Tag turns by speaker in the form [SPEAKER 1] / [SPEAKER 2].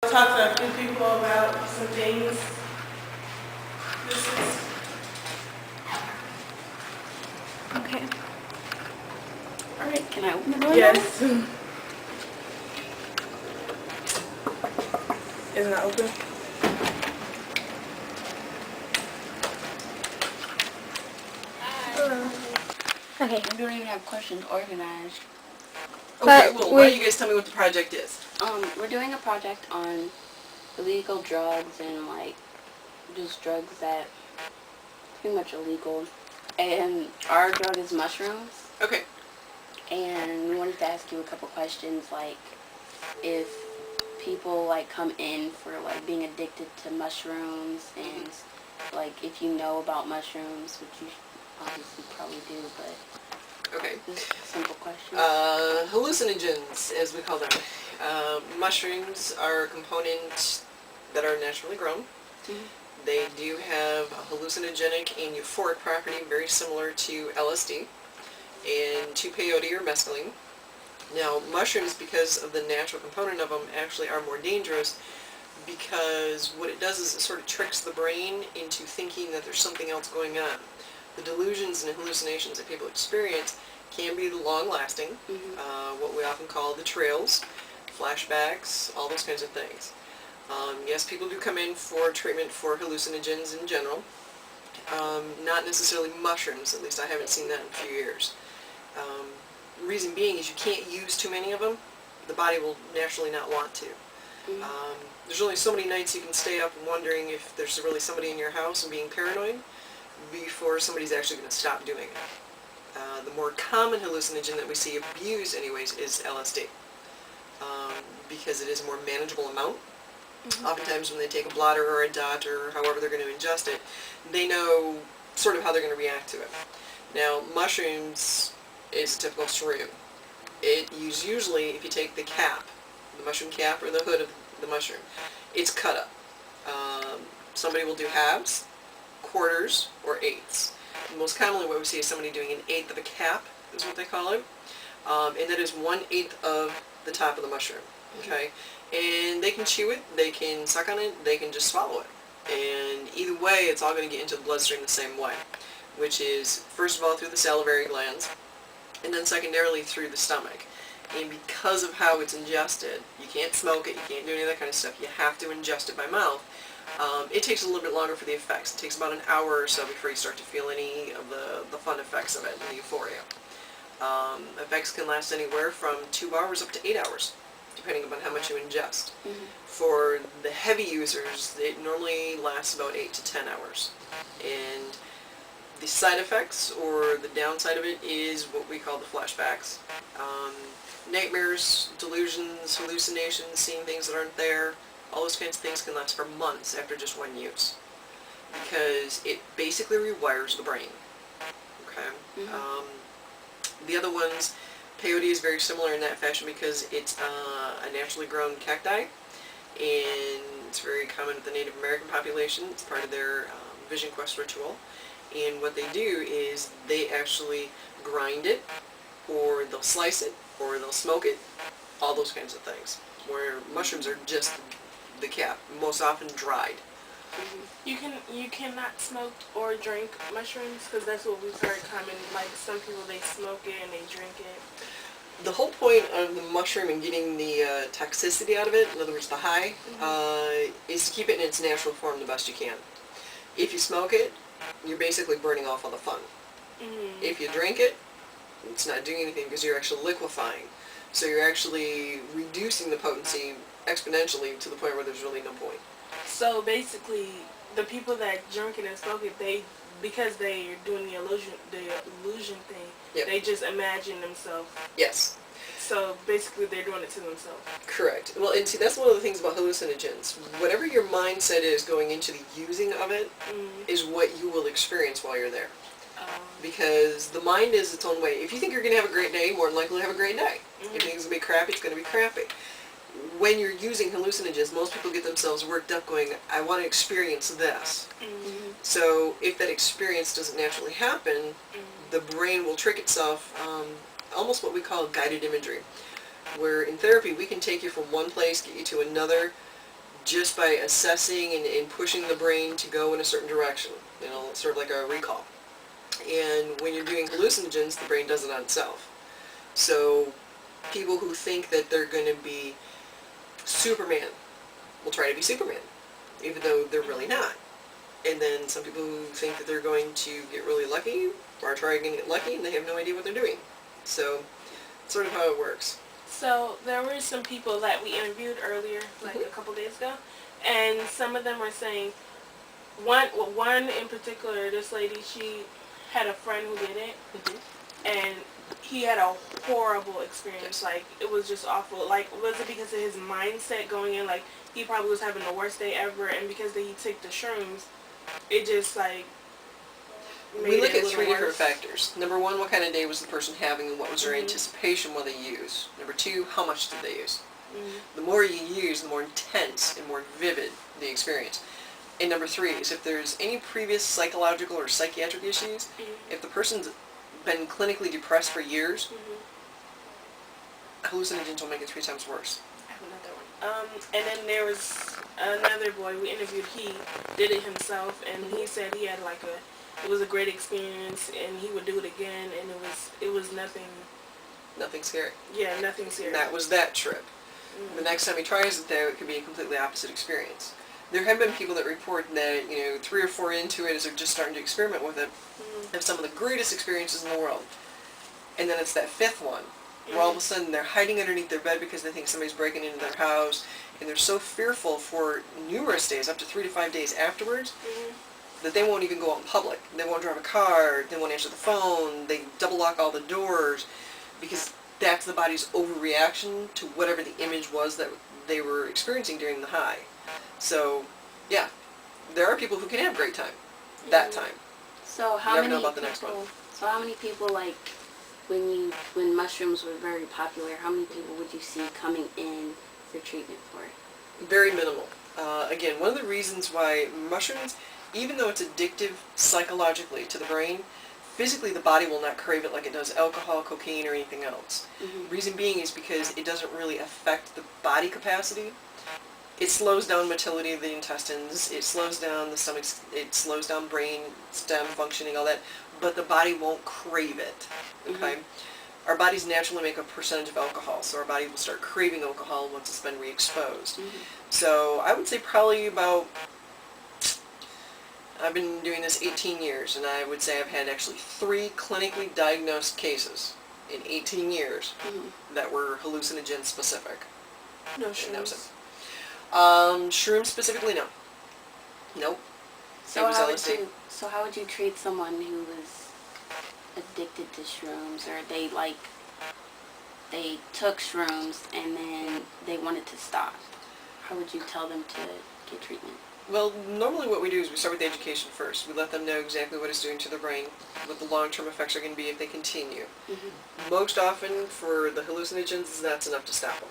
[SPEAKER 1] Talk to a few people about some things. This is
[SPEAKER 2] Okay. All right, can I open the door?
[SPEAKER 1] yes. Isn't that open? Hello.
[SPEAKER 2] Okay. We don't even have questions organized.
[SPEAKER 3] Okay, well, why don't you guys tell me what the project is?
[SPEAKER 2] We're doing a project on illegal drugs and like just drugs that pretty much illegal. And our drug is mushrooms.
[SPEAKER 3] Okay.
[SPEAKER 2] And we wanted to ask you a couple questions, like if people like come in for like being addicted to mushrooms, and like if you know about mushrooms, which you obviously probably do, but
[SPEAKER 3] Okay.
[SPEAKER 2] just simple questions.
[SPEAKER 3] Hallucinogens, as we call them. Mushrooms are a component that are naturally grown.
[SPEAKER 2] Mm-hmm.
[SPEAKER 3] They do have a hallucinogenic and euphoric property very similar to LSD and to peyote or mescaline. Now, mushrooms, because of the natural component of them, actually are more dangerous because what it does is it sort of tricks the brain into thinking that there's something else going on. The delusions and hallucinations that people experience can be long-lasting, what we often call the trails, flashbacks, all those kinds of things. Yes, people do come in for treatment for hallucinogens in general. Not necessarily mushrooms, at least I haven't seen that in a few years. Reason being is you can't use too many of them. The body will naturally not want to. There's only so many nights you can stay up wondering if there's really somebody in your house and being paranoid before somebody's actually going to stop doing it. The more common hallucinogen that we see abused anyways is LSD, because it is a more manageable amount. Oftentimes when they take a blotter or a dot or however they're going to ingest it, they know sort of how they're going to react to it. Now, mushrooms is a typical shroom. It is usually, if you take the cap, the mushroom cap or the hood of the mushroom, it's cut up. Somebody will do halves, quarters, or eighths. Most commonly what we see is somebody doing an eighth of a cap, is what they call it, and that is 1/8 of the top of the mushroom, okay? And they can chew it, they can suck on it, they can just swallow it. And either way, it's all going to get into the bloodstream the same way, which is, first of all, through the salivary glands, and then secondarily through the stomach. And because of how it's ingested, you can't smoke it, you can't do any of that kind of stuff, you have to ingest it by mouth. It takes a little bit longer for the effects. It takes about an hour or so before you start to feel any of the fun effects of it, the euphoria. Effects can last anywhere from 2 hours up to 8 hours, depending upon how much you ingest. For the heavy users, it normally lasts about 8 to 10 hours. And the side effects, or the downside of it, is what we call the flashbacks. Nightmares, delusions, hallucinations, seeing things that aren't there, all those kinds of things can last for months after just one use, because it basically rewires the brain. Okay. The other ones, peyote is very similar in that fashion because it's a naturally grown cacti, and it's very common with the Native American population. It's part of their vision quest ritual. And what they do is they actually grind it, or they'll slice it, or they'll smoke it, all those kinds of things. Where mushrooms are just the cap, most often dried.
[SPEAKER 1] You cannot smoke or drink mushrooms, because that's what we've heard common. Like some people, they smoke it and they drink it.
[SPEAKER 3] The whole point of the mushroom and getting the toxicity out of it, in other words the high, is to keep it in its natural form the best you can. If you smoke it, you're basically burning off all the fun. If you drink it, it's not doing anything because you're actually liquefying. So you're actually reducing the potency exponentially to the point where there's really no point.
[SPEAKER 1] So basically, the people that drink it and smoke it, because they're doing the illusion thing,
[SPEAKER 3] Yep.
[SPEAKER 1] they just imagine themselves.
[SPEAKER 3] Yes.
[SPEAKER 1] So basically, they're doing it to themselves.
[SPEAKER 3] Correct. Well, and see, that's one of the things about hallucinogens. Whatever your mindset is going into the using of it is what you will experience while you're there. Because the mind is its own way. If you think you're going to have a great day, more than likely to have a great day. If you think it's going to be crappy, it's going to be crappy. When you're using hallucinogens, most people get themselves worked up going, I want to experience this. So if that experience doesn't naturally happen, the brain will trick itself, almost what we call guided imagery. Where in therapy, we can take you from one place, get you to another, just by assessing and pushing the brain to go in a certain direction, sort of like a recall. And when you're doing hallucinogens, the brain does it on itself. So people who think that they're going to be Superman will try to be Superman, even though they're really not. And then some people who think that they're going to get really lucky are trying to get lucky and they have no idea what they're doing. So that's sort of how it works.
[SPEAKER 1] So there were some people that we interviewed earlier, like a couple days ago, and some of them were saying, one in particular, this lady, she had a friend who did it, and he had a horrible experience. Like, it was just awful. Like, was it because of his mindset going in? Like, he probably was having the worst day ever, and because he took the shrooms, it just, like,
[SPEAKER 3] We look at
[SPEAKER 1] it
[SPEAKER 3] three different
[SPEAKER 1] worse.
[SPEAKER 3] factors. Number one, what kind of day was the person having and what was their anticipation while they used. Number two, how much did they use? The more you use, the more intense and more vivid the experience. And number three is if there's any previous psychological or psychiatric issues, if the person's been clinically depressed for years, hallucinogens will make it 3 times worse.
[SPEAKER 1] I have another one. And then there was another boy we interviewed. He did it himself, and he said he had it was a great experience, and he would do it again, and it was nothing.
[SPEAKER 3] Nothing scary.
[SPEAKER 1] Yeah, nothing serious.
[SPEAKER 3] That was that trip. The next time he tries it, though, it could be a completely opposite experience. There have been people that report that, 3 or 4 into it, as they're just starting to experiment with it, have some of the greatest experiences in the world. And then it's that 5th one, where all of a sudden they're hiding underneath their bed because they think somebody's breaking into their house, and they're so fearful for numerous days, up to 3 to 5 days afterwards, that they won't even go out in public. They won't drive a car, they won't answer the phone, they double lock all the doors, because that's the body's overreaction to whatever the image was that they were experiencing during the high. So, yeah, there are people who can have great time, that time.
[SPEAKER 2] So how
[SPEAKER 3] You never
[SPEAKER 2] many
[SPEAKER 3] know about the
[SPEAKER 2] people?
[SPEAKER 3] next one.
[SPEAKER 2] So how many people, like, when mushrooms were very popular, how many people would you see coming in for treatment for it?
[SPEAKER 3] Very minimal. Again, one of the reasons why mushrooms, even though it's addictive psychologically to the brain, physically the body will not crave it like it does alcohol, cocaine, or anything else. Reason being is because it doesn't really affect the body capacity. It slows down motility of the intestines, it slows down the stomach, it slows down brain stem functioning, all that, but the body won't crave it, okay? Our bodies naturally make a percentage of alcohol, so our body will start craving alcohol once it's been re-exposed. So I would say probably about, I've been doing this 18 years, and I would say I've had actually 3 clinically diagnosed cases in 18 years that were hallucinogen specific.
[SPEAKER 1] No
[SPEAKER 3] And that was
[SPEAKER 1] shrooms.
[SPEAKER 3] it. Shrooms specifically, no. Nope.
[SPEAKER 2] So
[SPEAKER 3] was LSD.
[SPEAKER 2] So how would you treat someone who was addicted to shrooms, or they took shrooms and then they wanted to stop? How would you tell them to get treatment?
[SPEAKER 3] Well, normally what we do is we start with the education first. We let them know exactly what it's doing to their brain, what the long-term effects are going to be if they continue. Most often for the hallucinogens, that's enough to stop them.